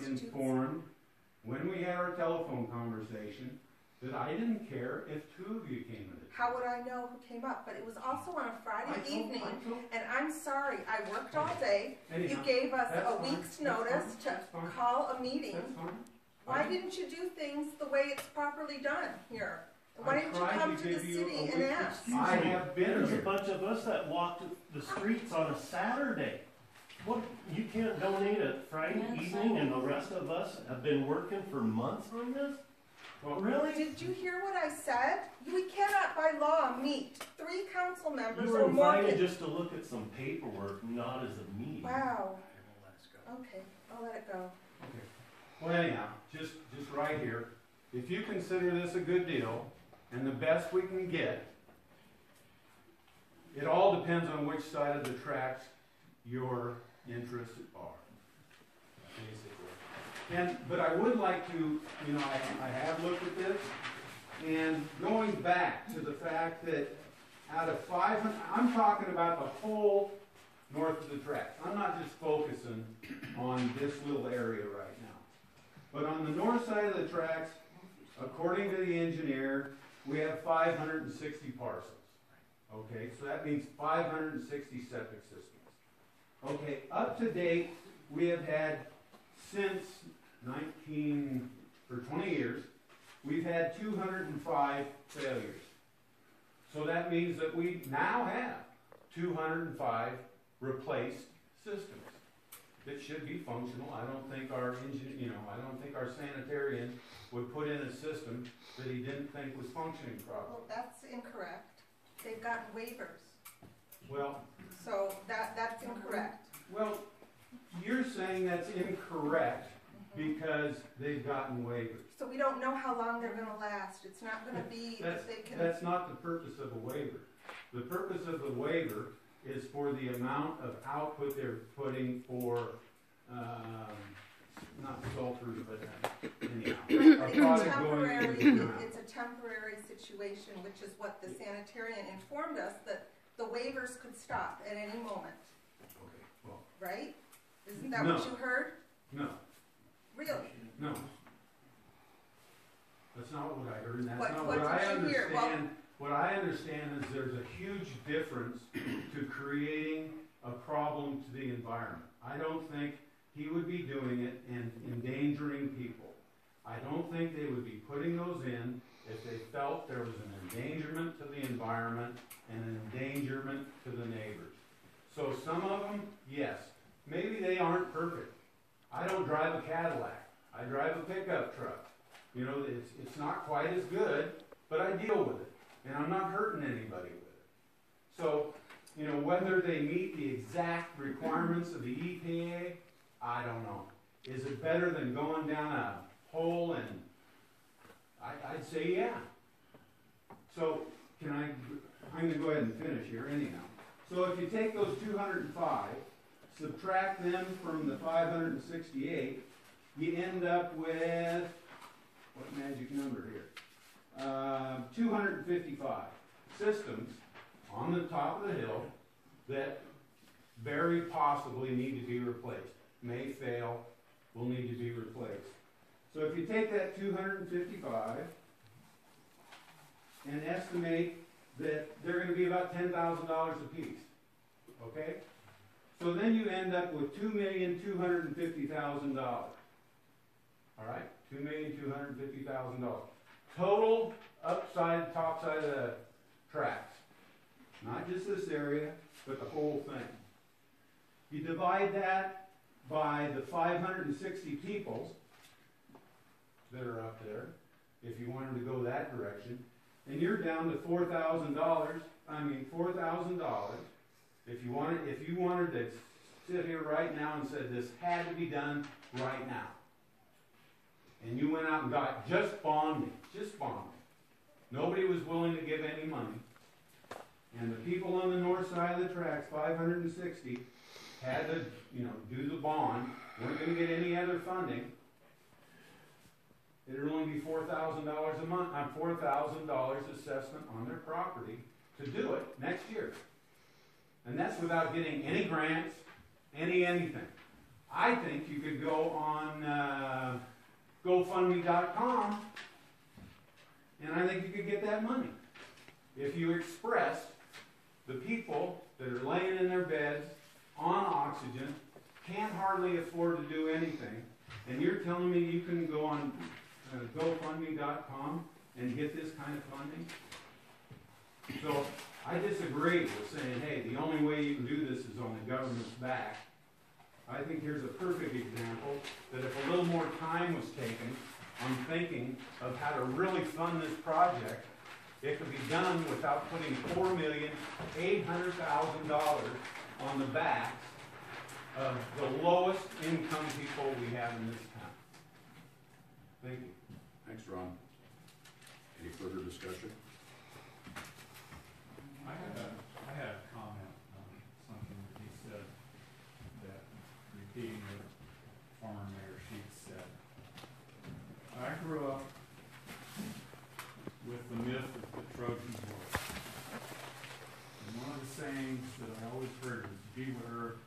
informed when we had our telephone conversation that I didn't care if 2 of you came in. How would I know who came up? But it was also on a Friday evening, and I'm sorry, I worked all day. You gave us a week's notice to call a meeting. Why didn't you do things the way it's properly done here? Why didn't you come to the city and ask? I have been There's here. a bunch of us that walked the streets on a Saturday. What, you can't donate a Friday evening and the rest of us have been working for months on this? Well, really? Did you hear what I said? We cannot by law meet 3 council members You were or more. invited just to look at some paperwork, not as a meeting. Wow. Okay, I'll let it go. Okay. Well, anyhow, just right here, if you consider this a good deal and the best we can get, it all depends on which side of the tracks your interests are, basically. But I would like to, I have looked at this, and going back to the fact that out of 500, I'm talking about the whole north of the tracks. I'm not just focusing on this little area right now. But on the north side of the tracks, according to the engineer, we have 560 parcels. Okay, so that means 560 septic systems. Okay, up to date, we have had since 20 years, we've had 205 failures. So that means that we now have 205 replaced systems that should be functional. I don't think our I don't think our sanitarian would put in a system that he didn't think was functioning properly. Well, that's incorrect. They've gotten waivers. Well, so that's incorrect. Well, you're saying that's incorrect because they've gotten waivers. So we don't know how long they're going to last. It's not going to be that they can... That's not the purpose of a waiver. The purpose of the waiver is for the amount of output they're putting for, not sulfurs, but anyhow. It's a temporary situation, which is what the sanitarian informed us, that the waivers could stop at any moment. Okay, well. Right? Isn't that what you heard? No. Really? No. That's not what I heard, and that's not what I understand. Well, what I understand is there's a huge difference to creating a problem to the environment. I don't think he would be doing it and endangering people. I don't think they would be putting those in if they felt there was an endangerment to the environment and an endangerment to the neighbors. So some of them, yes, maybe they aren't perfect. I don't drive a Cadillac. I drive a pickup truck. It's not quite as good, but I deal with it. And I'm not hurting anybody with it. So, whether they meet the exact requirements of the EPA, I don't know. Is it better than going down a hole? And I'd say yeah. So, I'm going to go ahead and finish here anyhow. So if you take those 205, subtract them from the 568, you end up with, what magic number here? 255 systems on the top of the hill that very possibly need to be replaced. May fail, will need to be replaced. So if you take that 255 and estimate that they're going to be about $10,000 a piece, okay? So then you end up with $2,250,000. All right, $2,250,000. Total upside, top side of the tracks. Not just this area, but the whole thing. You divide that by the 560 people that are up there, if you wanted to go that direction, and you're down to $4,000. I mean, $4,000. If you wanted to sit here right now and said this had to be done right now, and you went out and got just bonding. Nobody was willing to give any money. And the people on the north side of the tracks, 560, had to, do the bond. Weren't going to get any other funding. It'd only be $4,000 a month, $4,000 assessment on their property to do it next year. And that's without getting any grants, anything. I think you could go on GoFundMe.com, and I think you could get that money. If you express the people that are laying in their beds on oxygen, can't hardly afford to do anything, and you're telling me you can go on GoFundMe.com and get this kind of funding? So I disagree with saying, hey, the only way you can do this is on the government's back. I think here's a perfect example that if a little more time was taken on thinking of how to really fund this project, it could be done without putting $4,800,000 on the backs of the lowest income people we have in this town. Thank you. Thanks, Ron. Any further discussion? I had a comment on something that he said, that repeating what former Mayor Sheets said. I grew up with the myth of the Trojan horse. And one of the sayings that I always heard was, beware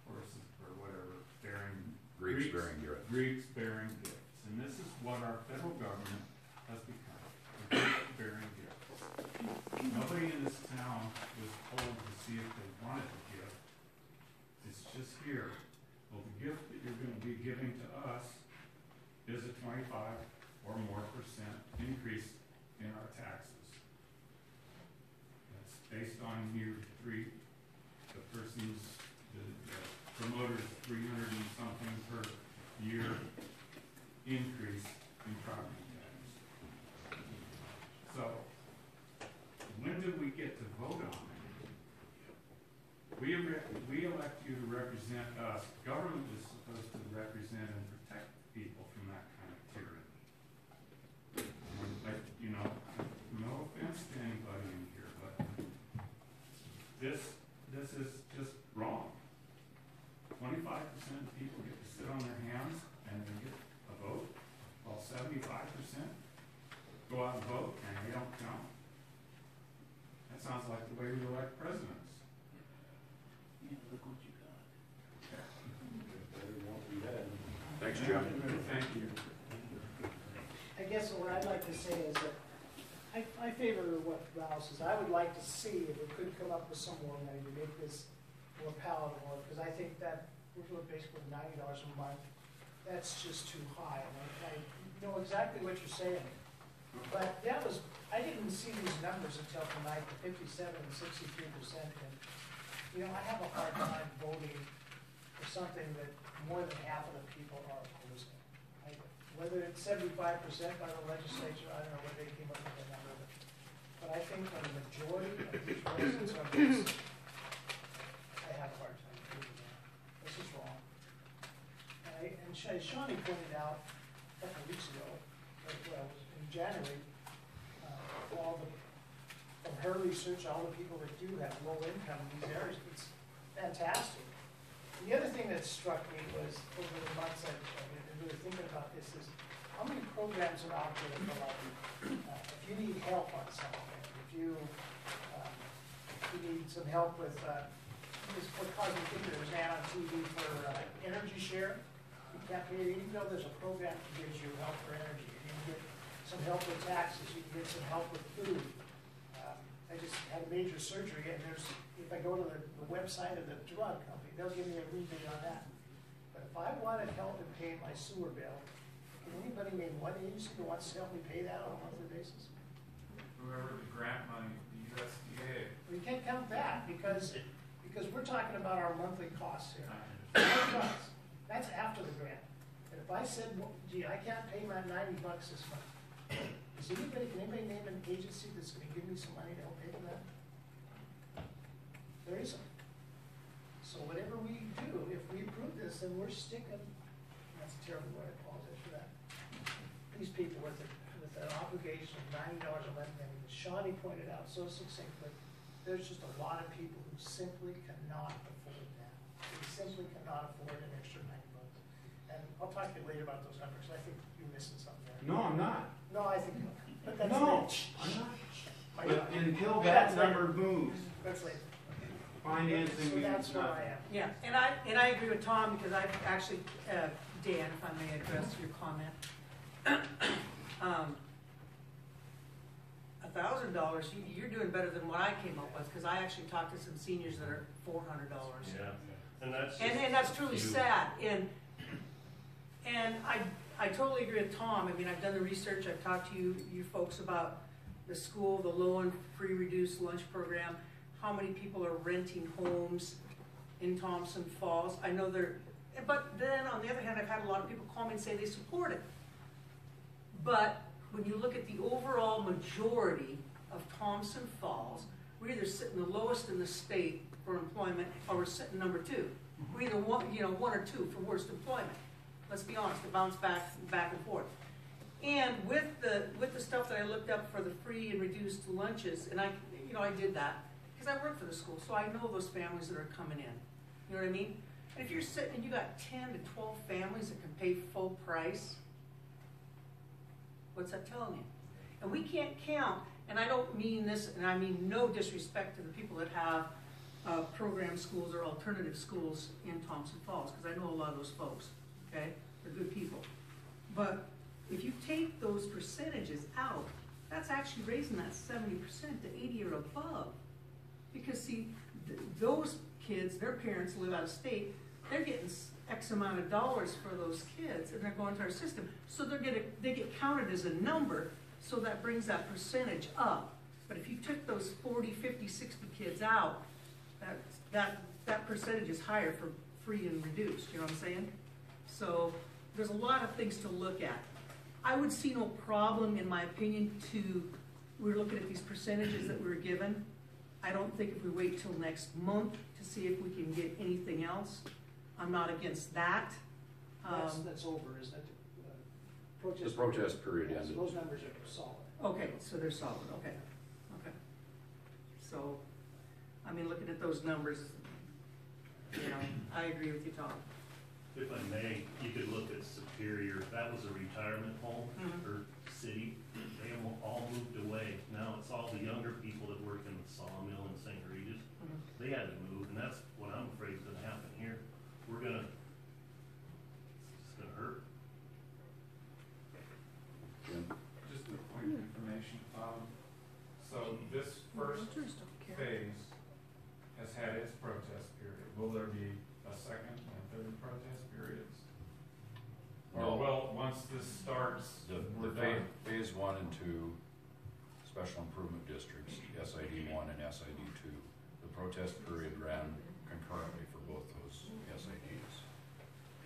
horses, or whatever, Greeks bearing gifts. Greeks bearing gifts. And this is what our federal government has become, a Greeks bearing gifts. Nobody in this town was told to see if they wanted the gift. It's just here. Well, the gift that you're going to be giving to us is a 25 or more % increase in our taxes. That's based on year 3, the person's, the promoter's 300 and something per year increase in property tax. So, when do we get to vote on it? We elect you to represent us. Government is supposed to represent and protect people from that kind of tyranny. You know, no offense to anybody in here, but this is just wrong. 25% of people get to sit on their hands and they get a vote, while 75% go out and vote and they don't count. That sounds like the way we elect presidents. Yeah, look what you got. Thanks, Jim. Thank you. I guess what I'd like to say is that I favor what Ralph says. I would like to see if we could come up with some more money to make this more palatable, because I think that we're doing basically $90 a month. That's just too high. And I know exactly what you're saying. But that was, I didn't see these numbers until tonight, the 57 and 63%. And, you know, I have a hard time voting for something that more than half of the people are opposing. Whether it's 75% by the legislature, I don't know what they came up with that number. But I think when the majority of these residents are against, I have a hard time believing that. This is wrong. And as Shawnee pointed out a couple of weeks ago, well, in January, from her research, all the people that do have low income in these areas, it's fantastic. And the other thing that struck me was, over the months I've been really thinking about this, is how many programs are out there for like, if you need help on something, if you need some help with, what caused me to think there was an ad on TV for energy share. You can't pay it, even though there's a program that gives you help for energy. You can get some help with taxes, you can get some help with food. I just had a major surgery, and if I go to the website of the drug company, they'll give me a rebate on that. But if I wanted help in paying my sewer bill, can anybody name one agency that wants to help me pay that on a monthly basis? Whoever the grant money, the USDA. We can't count that because we're talking about our monthly costs here. That's after the grant. And if I said, well, gee, I can't pay my $90 this month, can anybody name an agency that's going to give me some money to help pay for that? There isn't. So whatever we do, if we approve this, then we're sticking, that's a terrible word, I apologize for that, these people with an obligation of $90 a month. And as Shawnee pointed out so succinctly, there's just a lot of people who simply cannot afford that. They simply cannot afford an extra $90. And I'll talk to you later about those numbers. I think you're missing something there. No, I'm not. No, I think, but that's No, later. I'm not. But until that number moves. That's later. financing So means that's where I nothing. am. Yeah, and I agree with Tom, because I actually, Dan, if I may address your comment. $1,000, you're doing better than what I came up with, because I actually talked to some seniors that are $400. Yeah, and that's just And that's truly you. sad, and I totally agree with Tom. I mean, I've done the research, I've talked to you folks about the school, the low and free reduced lunch program, how many people are renting homes in Thompson Falls. I know but then on the other hand, I've had a lot of people call me and say they support it. But when you look at the overall majority of Thompson Falls, we're either sitting the lowest in the state for employment, or we're sitting number 2. We're either one or two for worst employment. Let's be honest, it bounced back and forth. And with the stuff that I looked up for the free and reduced lunches, and I did that because I work for the school, so I know those families that are coming in. You know what I mean? And if you're sitting and you got 10 to 12 families that can pay full price, what's that telling you? And we can't count, and I don't mean this, and I mean no disrespect to the people that have program schools or alternative schools in Thompson Falls, because I know a lot of those folks, okay? They're good people. But if you take those percentages out, that's actually raising that 70% to 80 or above. Because see, those kids, their parents live out of state, they're getting X amount of dollars for those kids, and they're going to our system. So they get counted as a number, so that brings that percentage up. But if you took those 40, 50, 60 kids out, that percentage is higher for free and reduced, you know what I'm saying? So there's a lot of things to look at. I would see no problem, in my opinion, we're looking at these percentages that we were given. I don't think if we wait till next month to see if we can get anything else, I'm not against that. That's over, isn't it? The protest period Yeah, ended. so those numbers are solid. Okay, so they're solid, okay. So, I mean, looking at those numbers, I agree with you, Tom. If I may, you could look at Superior. That was a retirement home or city. They all moved away. Now it's all the younger people that work in the sawmill in St. Regis. They had to move, and that's what I'm afraid is going to happen here. It's going to hurt. Jim? Just a point of information. So this first phase has had its protest period. Will there be a second and third protest periods? No. Or well, once this starts, we're done? Phase 1 and 2 special improvement districts, SID 1 and SID 2. The protest period ran concurrently for both those SIDs.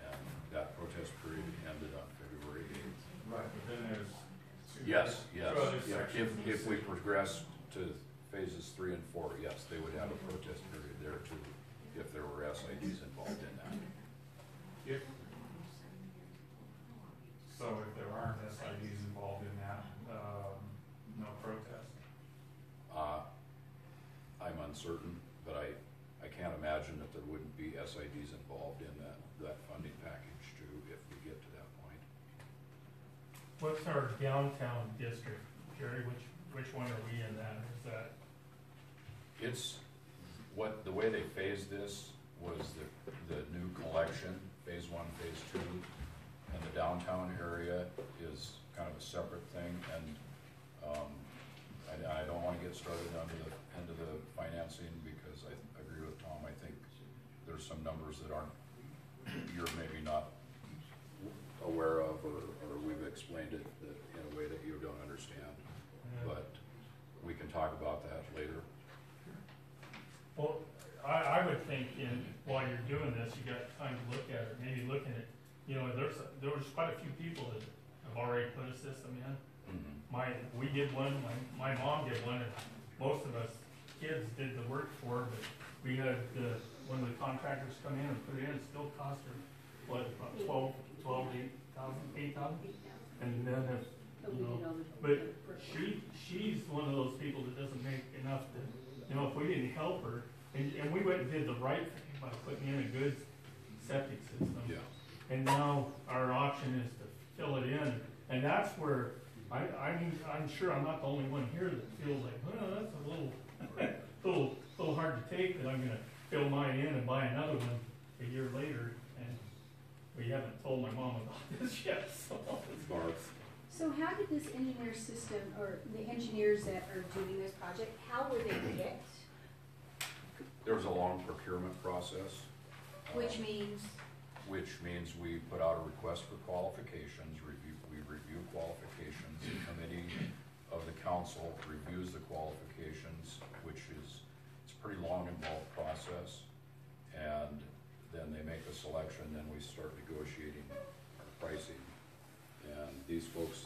And that protest period ended on February 8th. Right, but then there's two Yes. other Yeah. sections. If we progress to phases 3 and 4, yes, they would have a protest period there too, if there were SIDs involved in that. So if there aren't SIDs involved in that, no protest? I'm uncertain, but I can't imagine that there wouldn't be SIDs involved in that funding package too, if we get to that point. What's our downtown district, Jerry? Which one are we in that? Is that? It's the way they phased this was the new collection, phase 1, phase 2, and the downtown area is kind of a separate thing, and I don't want to get started onto the end of the financing because I agree with Tom. I think there's some numbers that you're maybe not aware of, or we've explained it in a way that you don't understand, but we can talk about that later. Well, I would think while you're doing this, you got time to look at it. Maybe looking at, there was quite a few people that have already put a system in. We did one. My mom did one, and most of us kids did the work for her. But we had one of the contractors come in and put it in. It still cost her what, about $8,000, and then but she's one of those people that doesn't make enough to, if we didn't help her, and we went and did the right thing by putting in a good septic system. Yeah. And now our option is to fill it in, and that's where I'm sure I'm not the only one here that feels like, well, that's a little a little hard to take that I'm gonna fill mine in and buy another one a year later, and we haven't told my mom about this yet, so. Barth. So how did this engineer system, or the engineers that are doing this project, how were they picked? There was a long procurement process. Which means? Which means we put out a request for qualifications, we review qualifications, the committee of the council reviews the qualifications, which is, it's a pretty long, involved process, and then they make a selection, then we start negotiating our pricing. And these folks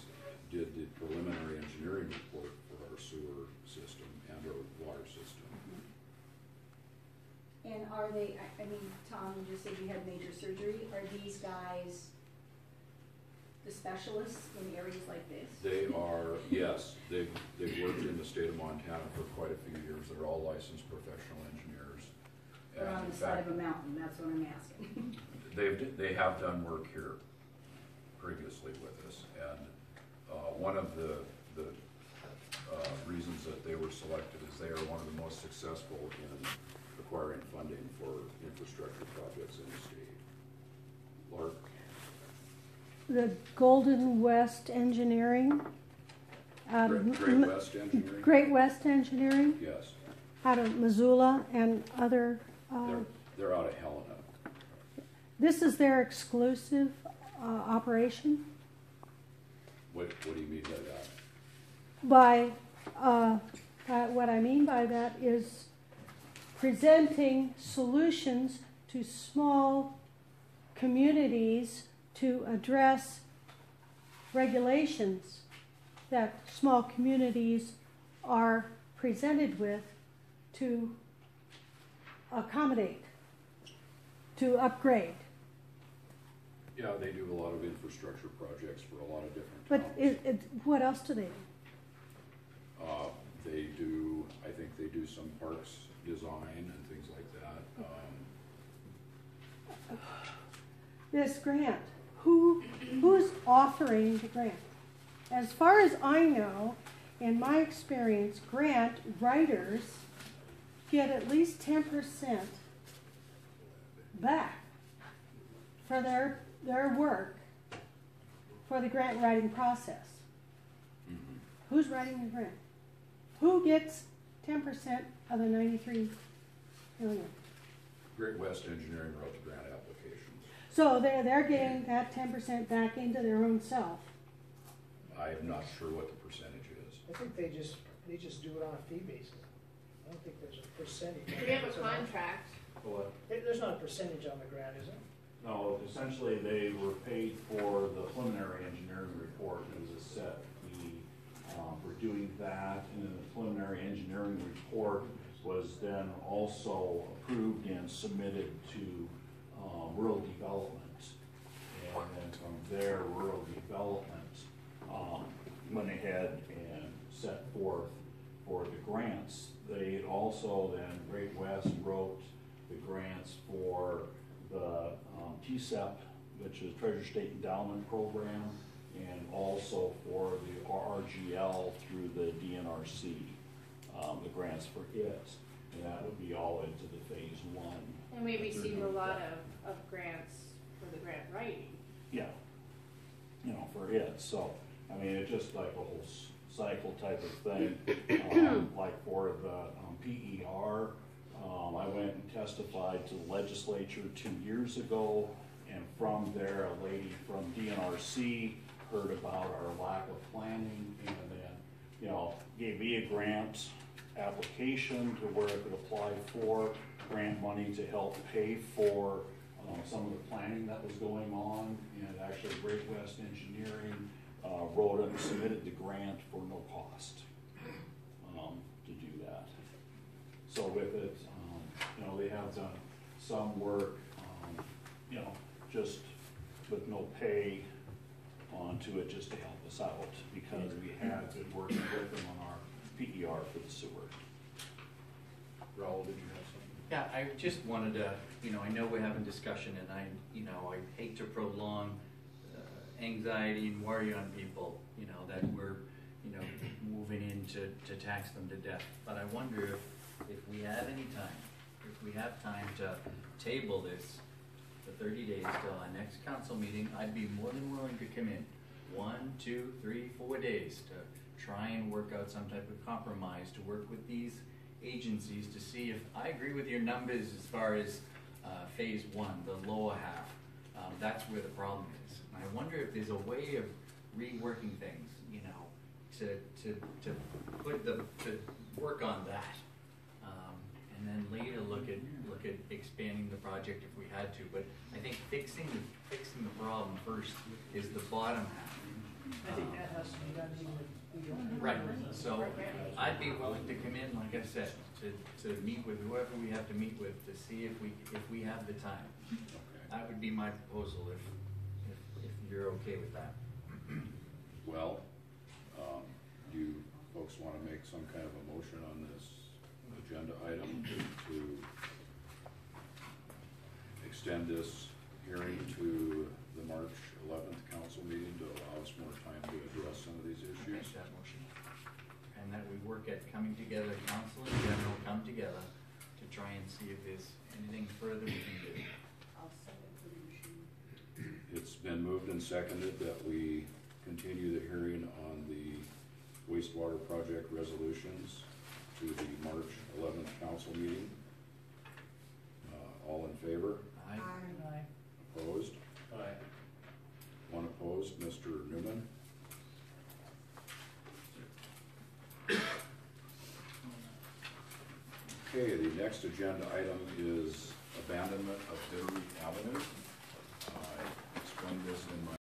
did the preliminary engineering report for our sewer system and our water system. And are they, I mean, Tom, you just said you had major surgery. Are these guys the specialists in areas like this? They are, yes. They've worked in the state of Montana for quite a few years. They're all licensed professional engineers. Or on the side of a mountain, that's what I'm asking. They have done work here previously with us, and one of the reasons that they were selected is they are one of the most successful in acquiring funding for infrastructure projects in the state. Lark? The Golden West Engineering. Great West Engineering? Great West Engineering, Yes. out of Missoula and other. They're out of Helena. This is their exclusive operation. What do you mean by that? What I mean by that is presenting solutions to small communities to address regulations that small communities are presented with to accommodate, to upgrade. Yeah, they do a lot of infrastructure projects for a lot of different But towns. what else do they do? They do, I think they do some parks design and things like that. This grant, who's offering the grant? As far as I know, in my experience, grant writers get at least 10% back for their work for the grant writing process. Mm-hmm. Who's writing the grant? Who gets 10% of the 93 million? Great West Engineering wrote the grant applications. So they're getting that 10% back into their own self. I am not sure what the percentage is. I think they just do it on a fee basis. I don't think there's a percentage. We have a contract. What? There's not a percentage on the grant, is there? No, essentially they were paid for the preliminary engineering report. It was a set fee for doing that, and then the preliminary engineering report was then also approved and submitted to rural development. And then from there, rural development went ahead and set forth for the grants. They had also then, Great West wrote the grants for the TSEP, which is Treasure State Endowment Program, and also for the RGL through the DNRC, the grants for it. And that would be all into the phase one. And we received a lot of grants for the grant writing. Yeah, you know, for it. So, I mean, it's just like a whole cycle type of thing. Like for the PER, I went and testified to the legislature 2 years ago, and from there, a lady from DNRC heard about our lack of planning, and then, you know, gave me a grant application to where I could apply for grant money to help pay for some of the planning that was going on. And actually, Great West Engineering wrote and submitted the grant for no cost to do that. So with it, you know, they have done some work, you know, just with no pay onto it, just to help us out, because we have been working with them on our PER for the sewer. Raul, did you have something? Yeah, I just wanted to, you know, I know we're having discussion, and I hate to prolong anxiety and worry on people, you know, that we're, you know, moving in to tax them to death. But I wonder if if we have any time, if we have time to table this for 30 days till our next council meeting, I'd be more than willing to come in 1, 2, 3, 4 days to try and work out some type of compromise, to work with these agencies to see if I agree with your numbers as far as phase 1, the lower half. That's where the problem is. And I wonder if there's a way of reworking things, you know, to work on that, and then later look at expanding the project if we had to. But I think fixing the problem first is the bottom half. I think that has to be done even if we don't. Right. So I'd be willing to come in, like I said, to meet with whoever we have to meet with to see if we have the time. That would be my proposal if you're okay with that. Well, do you folks want to make some kind of a motion on this agenda item to extend this hearing to the March 11th council meeting to allow us more time to address some of these I'll issues? make that motion. And that we work at coming together, council in general come together to try and see if there's anything further we can do. I'll second the motion. It's been moved and seconded that we continue the hearing on the wastewater project resolutions to the March 11th council meeting. All in favor? Aye. Aye. Opposed? Aye. One opposed, Mr. Newman. Okay, the next agenda item is abandonment of Bitterroot Avenue. I explained this in my